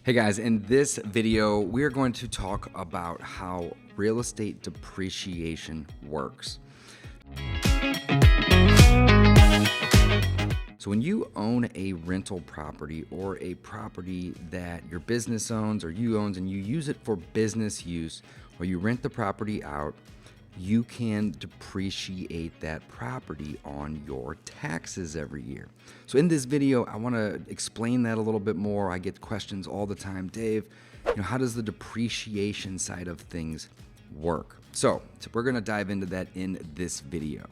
Hey guys, in this video, we are going to talk about how real estate depreciation works. So when you own a rental property or a property that your business owns or you owns and you use it for business use, or you rent the property out, you can depreciate that property on your taxes every year. So in this video, I want to explain that a little bit more. I get questions all the time, Dave, how does the depreciation side of things work? So we're going to dive into that in this video.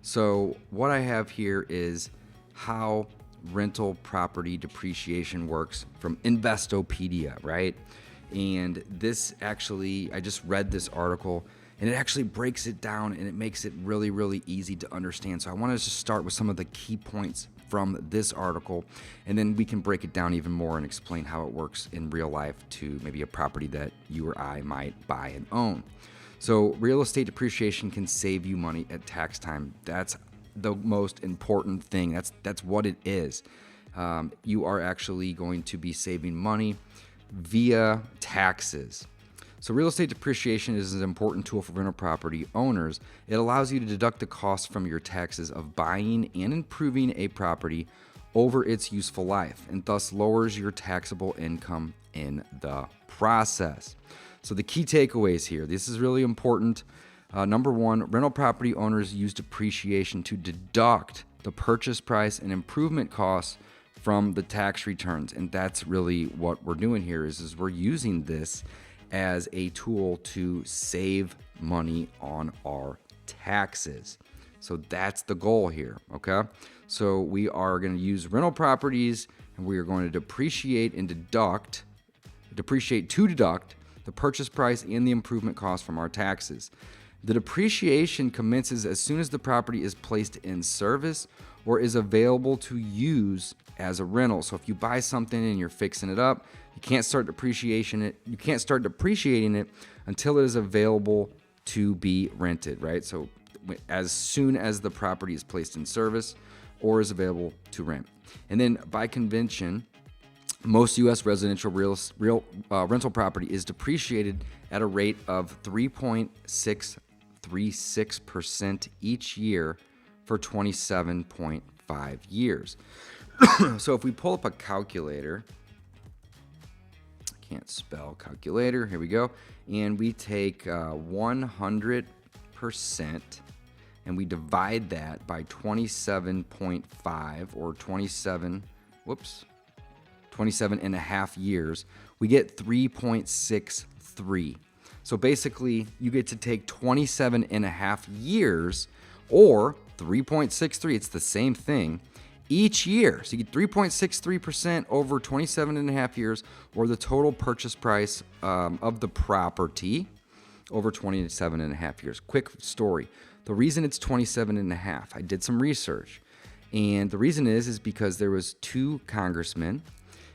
So what I have here is how rental property depreciation works from Investopedia, right? And this actually, I just read this article and it actually breaks it down and it makes it really, really easy to understand. So I want to just start with some of the key points from this article, and then we can break it down even more and explain how it works in real life to maybe a property that you or I might buy and own. So real estate depreciation can save you money at tax time. That's the most important thing. That's what it is. You are actually going to be saving money via taxes. So real estate depreciation is an important tool for rental property owners. It allows you to deduct the costs from your taxes of buying and improving a property over its useful life, and thus lowers your taxable income in the process. So the key takeaways here, this is really important. Number one, rental property owners use depreciation to deduct the purchase price and improvement costs from the tax returns. And that's really what we're doing here is we're using this as a tool to save money on our taxes. So that's the goal here, okay? So we are going to use rental properties and we are going to depreciate to deduct the purchase price and the improvement cost from our taxes. The depreciation commences as soon as the property is placed in service or is available to use as a rental. So if you buy something and you're fixing it up, you can't start depreciating it until it is available to be rented, right? So as soon as the property is placed in service or is available to rent. And then by convention, most U.S. residential rental property is depreciated at a rate of 3.636% each year for 27.5 years. So if we pull up a calculator, can't spell calculator, here we go, and we take 100% and we divide that by 27.5 or 27 and a half years, we get 3.63. So basically you get to take 27 and a half years or 3.63, it's the same thing, each year. So you get 3.63% over 27 and a half years, or the total purchase price of the property over 27 and a half years. Quick story. The reason it's 27 and a half, I did some research, and the reason is because there was two congressmen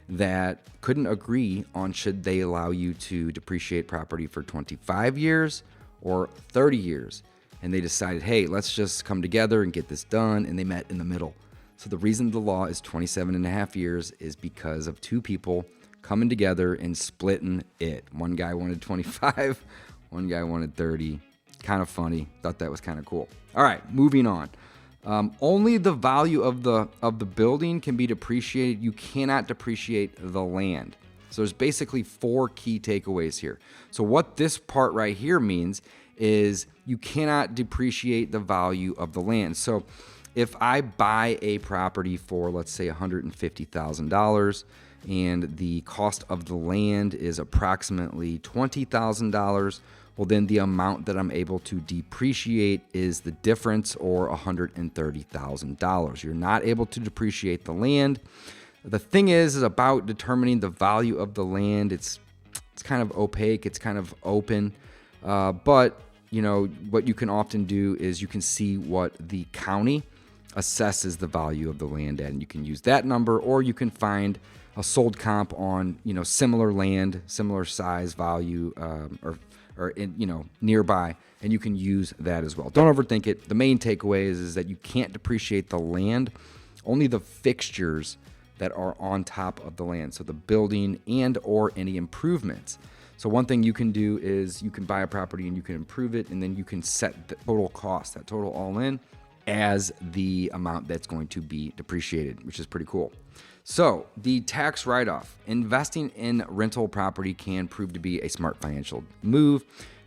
that couldn't agree on should they allow you to depreciate property for 25 years or 30 years. And they decided, hey, let's just come together and get this done, and they met in the middle. So the reason the law is 27 and a half years is because of two people coming together and splitting it. One guy wanted 25, one guy wanted 30. Kind of funny. Thought that was kind of cool. All right, moving on. Only the value of the building can be depreciated. You cannot depreciate the land. So there's basically four key takeaways here. So what this part right here means is you cannot depreciate the value of the land. So if I buy a property for, let's say, $150,000 and the cost of the land is approximately $20,000, well, then the amount that I'm able to depreciate is the difference, or $130,000. You're not able to depreciate the land. The thing is about determining the value of the land, it's kind of opaque, it's kind of open, but what you can often do is you can see what the county assesses the value of the land at, and you can use that number, or you can find a sold comp on similar land, similar size, value, or nearby, and you can use that as well. Don't overthink it. The main takeaway is that you can't depreciate the land, only the fixtures that are on top of the land. So the building and or any improvements. So one thing you can do is you can buy a property and you can improve it, and then you can set the total cost, that total all in, as the amount that's going to be depreciated, which is pretty cool. So the tax write-off. Investing in rental property can prove to be a smart financial move.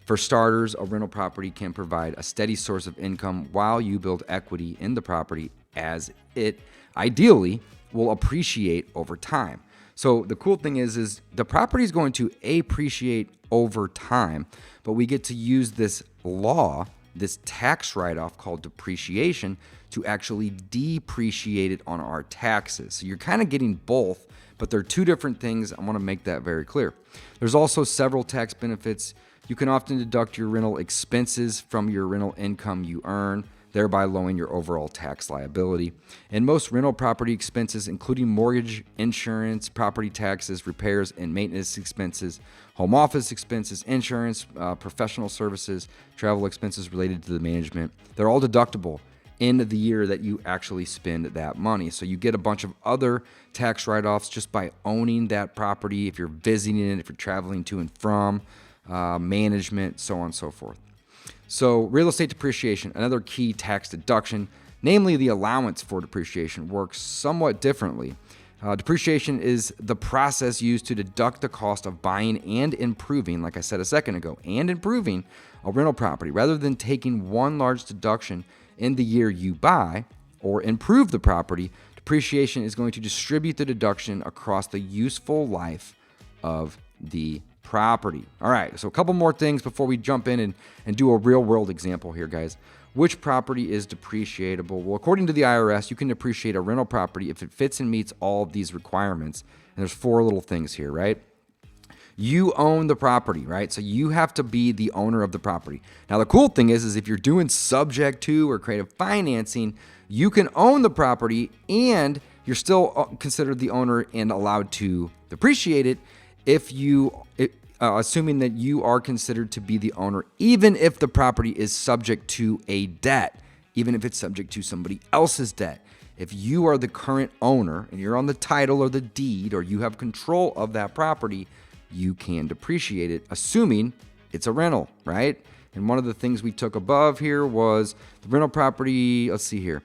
For starters, a rental property can provide a steady source of income while you build equity in the property, as it ideally will appreciate over time. So the cool thing is the property is going to appreciate over time, but we get to use this law, this tax write-off called depreciation, to actually depreciate it on our taxes. So you're kind of getting both, but they're two different things. I want to make that very clear. There's also several tax benefits. You can often deduct your rental expenses from your rental income you earn, thereby lowering your overall tax liability. And most rental property expenses, including mortgage, insurance, property taxes, repairs and maintenance expenses, home office expenses, insurance, professional services, travel expenses related to the management, they're all deductible in the year that you actually spend that money. So you get a bunch of other tax write-offs just by owning that property, if you're visiting it, if you're traveling to and from, management, so on and so forth. So real estate depreciation, another key tax deduction, namely the allowance for depreciation, works somewhat differently. Depreciation is the process used to deduct the cost of buying and improving, like I said a second ago, and improving a rental property. Rather than taking one large deduction in the year you buy or improve the property, depreciation is going to distribute the deduction across the useful life of the property. All right, so a couple more things before we jump in and do a real world example here, guys. Which property is depreciatable? Well, according to the IRS, you can depreciate a rental property if it fits and meets all of these requirements. And there's four little things here, right? You own the property, right? So you have to be the owner of the property. Now, the cool thing is if you're doing subject to or creative financing, you can own the property and you're still considered the owner and allowed to depreciate it if assuming that you are considered to be the owner, even if the property is subject to a debt, even if it's subject to somebody else's debt. If you are the current owner and you're on the title or the deed or you have control of that property, you can depreciate it, assuming it's a rental, right? And one of the things we took above here was the rental property. Let's see here.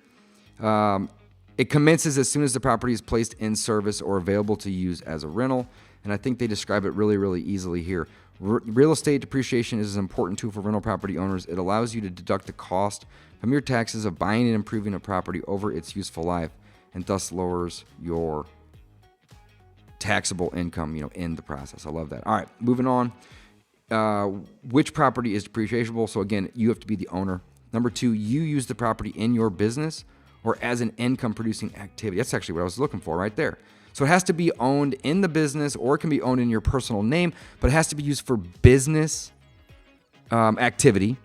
It commences as soon as the property is placed in service or available to use as a rental. And I think they describe it really, really easily here. Real estate depreciation is an important tool for rental property owners. It allows you to deduct the cost from your taxes of buying and improving a property over its useful life, and thus lowers your taxable income, in the process. I love that. All right, moving on. Which property is depreciable? So again, you have to be the owner. Number two, you use the property in your business or as an income producing activity. That's actually what I was looking for right there. So it has to be owned in the business or it can be owned in your personal name, but it has to be used for business activity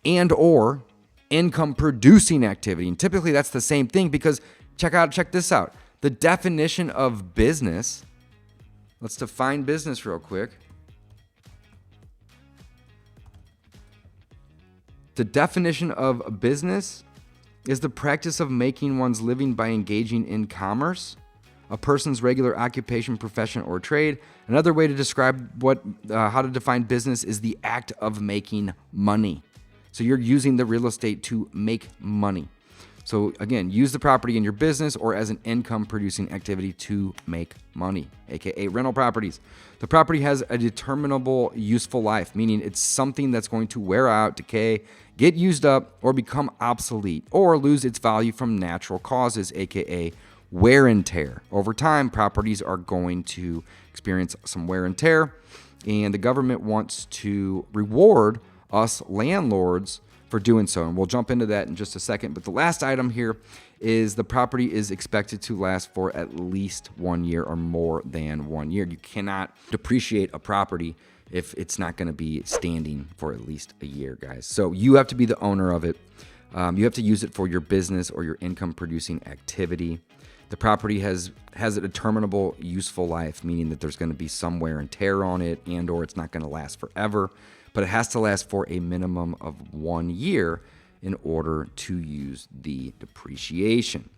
and or income producing activity. And typically that's the same thing because check this out. The definition of business, let's define business real quick. The definition of business is the practice of making one's living by engaging in commerce, a person's regular occupation, profession, or trade. Another way to describe how to define business is the act of making money. So you're using the real estate to make money. So again, use the property in your business or as an income producing activity to make money, aka rental properties. The property has a determinable useful life, meaning it's something that's going to wear out, decay, get used up, or become obsolete, or lose its value from natural causes, aka wear and tear. Over time, properties are going to experience some wear and tear, and the government wants to reward us landlords for doing so. And we'll jump into that in just a second. But the last item here is the property is expected to last for at least 1 year or more than 1 year. You cannot depreciate a property if it's not going to be standing for at least a year, guys. So you have to be the owner of it. You have to use it for your business or your income producing activity. The property has a determinable useful life, meaning that there's going to be some wear and tear on it and or it's not going to last forever. But it has to last for a minimum of 1 year in order to use the depreciation.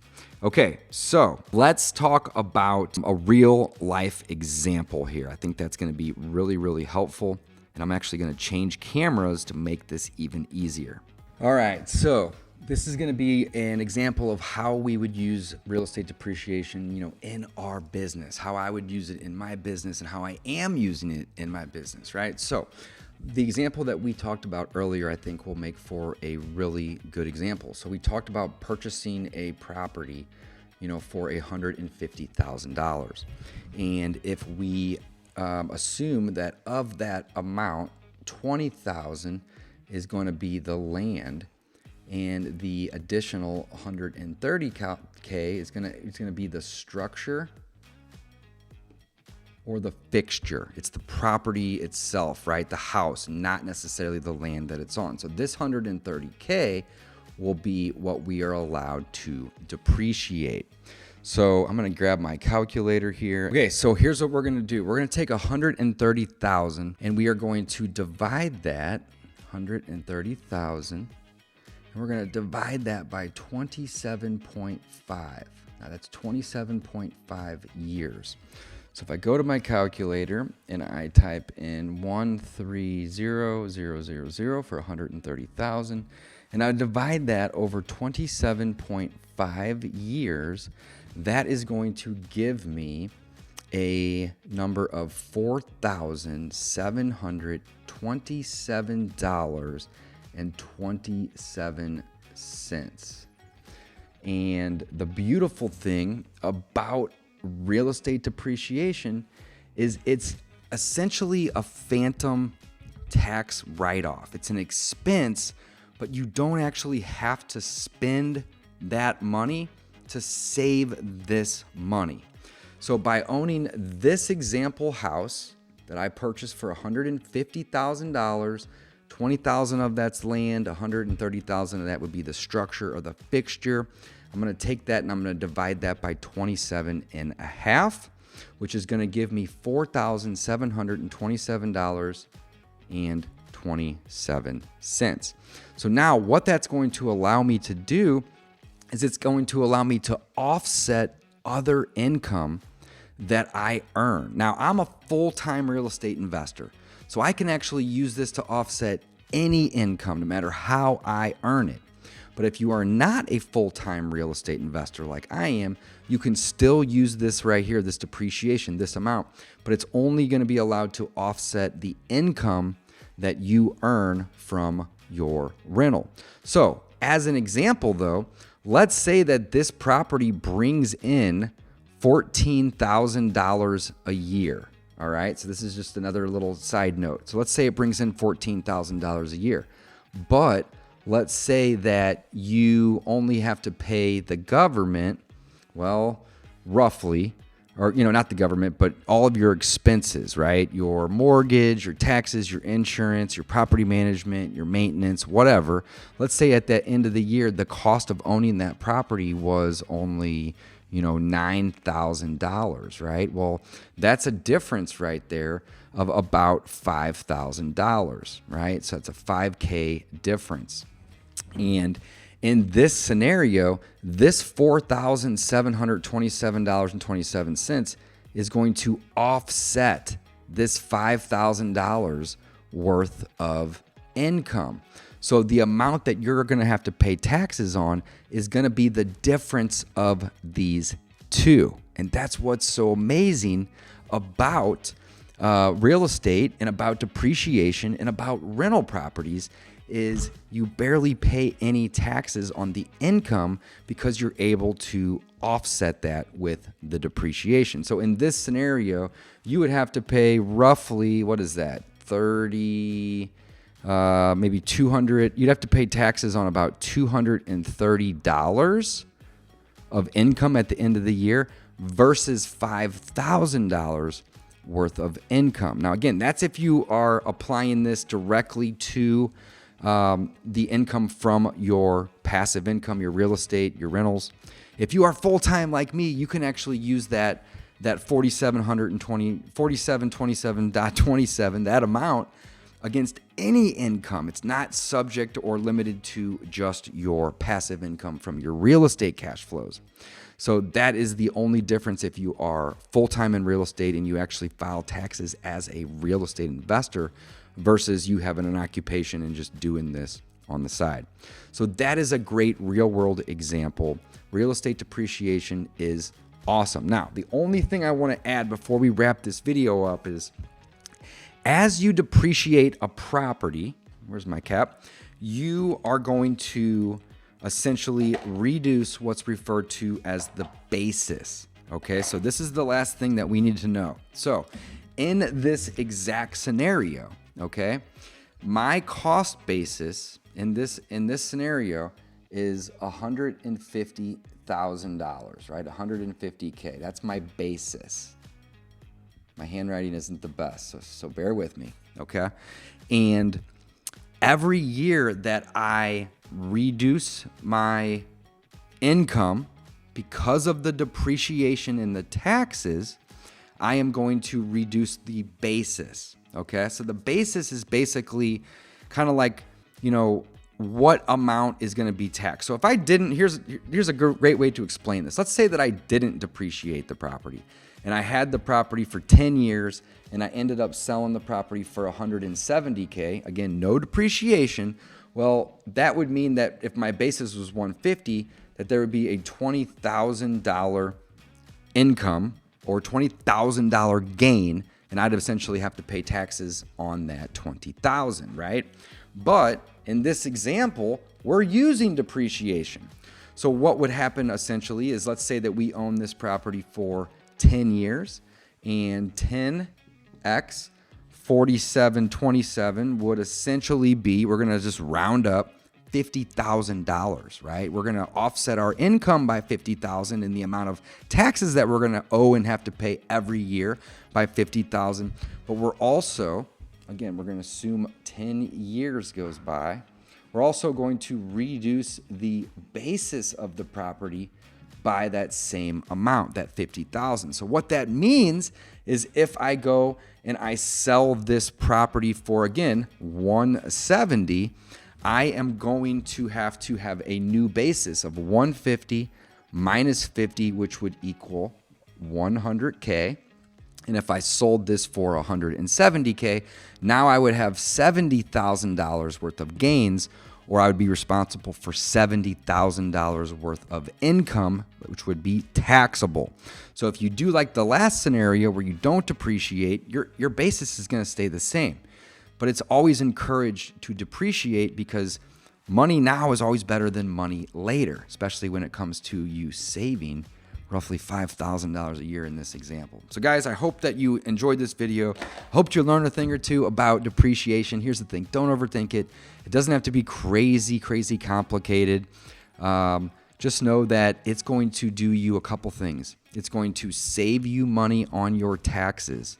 Okay, so let's talk about a real life example here. I think that's going to be really, really helpful. And I'm actually going to change cameras to make this even easier. All right, so this is going to be an example of how we would use real estate depreciation, in our business, how I would use it in my business and how I am using it in my business, right? So the example that we talked about earlier, I think will make for a really good example. So we talked about purchasing a property, for $150,000. And if we assume that of that amount, $20,000 is going to be the land, and the additional $130K is going to be the structure or the fixture. It's the property itself, right? The house, not necessarily the land that it's on. So this $130K will be what we are allowed to depreciate. So I'm going to grab my calculator here. Okay, so here's what we're going to do. We're going to take $130,000 and we are going to divide that $130,000 and we're going to divide that by 27.5. Now that's 27.5 years. So if I go to my calculator and I type in 130,000 for 130,000 and I divide that over 27.5 years, that is going to give me a number of $4,727.27. And the beautiful thing about real estate depreciation is it's essentially a phantom tax write-off. It's an expense, but you don't actually have to spend that money to save this money. So by owning this example house that I purchased for $150,000, 20,000 of that's land, 130,000 of that would be the structure or the fixture. I'm going to take that and I'm going to divide that by 27.5, which is going to give me $4,727.27. So now what that's going to allow me to do is it's going to allow me to offset other income that I earn. Now, I'm a full-time real estate investor, so I can actually use this to offset any income, no matter how I earn it. But if you are not a full-time real estate investor like I am, you can still use this right here, this depreciation, this amount, but it's only going to be allowed to offset the income that you earn from your rental. So, as an example though, let's say that this property brings in $14,000 a year. All right, so this is just another little side note. So let's say it brings in $14,000 a year, but let's say that you only have to pay the government, well, roughly, or, not the government, but all of your expenses, right? Your mortgage, your taxes, your insurance, your property management, your maintenance, whatever. Let's say at the end of the year, the cost of owning that property was only, $9,000, right? Well, that's a difference right there of about $5,000, right? So it's a $5K difference. And in this scenario, this $4,727.27 is going to offset this $5,000 worth of income. So the amount that you're going to have to pay taxes on is going to be the difference of these two. And that's what's so amazing about real estate and about depreciation and about rental properties is you barely pay any taxes on the income because you're able to offset that with the depreciation. So in this scenario, you would have to pay roughly, what is that? 30, maybe 200. You'd have to pay taxes on about $230 of income at the end of the year versus $5,000 worth of income. Now, again, that's if you are applying this directly to the income from your passive income, your real estate, your rentals. If you are full-time like me, you can actually use that 4727.27, that amount, against any income. It's not subject or limited to just your passive income from your real estate cash flows. So that is the only difference if you are full-time in real estate and you actually file taxes as a real estate investor versus you having an occupation and just doing this on the side. So that is a great real-world example. Real estate depreciation is awesome. Now, the only thing I want to add before we wrap this video up is as you depreciate a property, where's my cap? You are going to essentially reduce what's referred to as the basis. Okay, so this is the last thing that we need to know. So in this exact scenario, okay, my cost basis in this scenario is $150,000, right? $150K. That's my basis. My handwriting isn't the best, so bear with me, okay? And every year that I reduce my income because of the depreciation in the taxes, I am going to reduce the basis, okay? So the basis is basically kind of like, you know, what amount is going to be taxed. So if I didn't, here's a great way to explain this. Let's say that I didn't depreciate the property and I had the property for 10 years and I ended up selling the property for $170K. Again, no depreciation. Well, that would mean that if my basis was $150, that there would be a $20,000 income or $20,000 gain, and I'd essentially have to pay taxes on that $20,000, right? But in this example, we're using depreciation. So what would happen essentially is, let's say that we own this property for 10 years, and 10x 4727 would essentially be, we're going to just round up $50,000, right? We're going to offset our income by $50,000 and the amount of taxes that we're going to owe and have to pay every year by $50,000. But we're also, again, we're going to assume 10 years goes by. We're also going to reduce the basis of the property by that same amount, that $50,000. So what that means is if I go and I sell this property for, again, $170, I am going to have a new basis of $150 minus $50, which would equal $100K. And if I sold this for $170K, now I would have $70,000 worth of gains, or I would be responsible for $70,000 worth of income, which would be taxable. So if you do like the last scenario where you don't depreciate, your basis is going to stay the same. But it's always encouraged to depreciate because money now is always better than money later, especially when it comes to you saving roughly $5,000 a year in this example. So guys, I hope that you enjoyed this video. I hope you learned a thing or two about depreciation. Here's the thing, don't overthink it. It doesn't have to be crazy complicated. Just know that it's going to do you a couple things. It's going to save you money on your taxes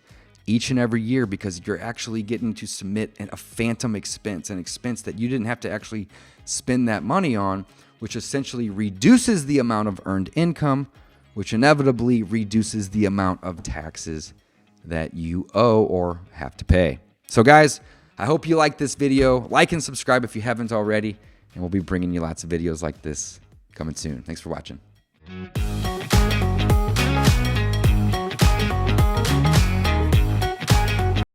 each and every year because you're actually getting to submit a phantom expense, an expense that you didn't have to actually spend that money on, which essentially reduces the amount of earned income, which inevitably reduces the amount of taxes that you owe or have to pay. So guys, I hope you like this video. Like and subscribe if you haven't already, and we'll be bringing you lots of videos like this coming soon. Thanks for watching.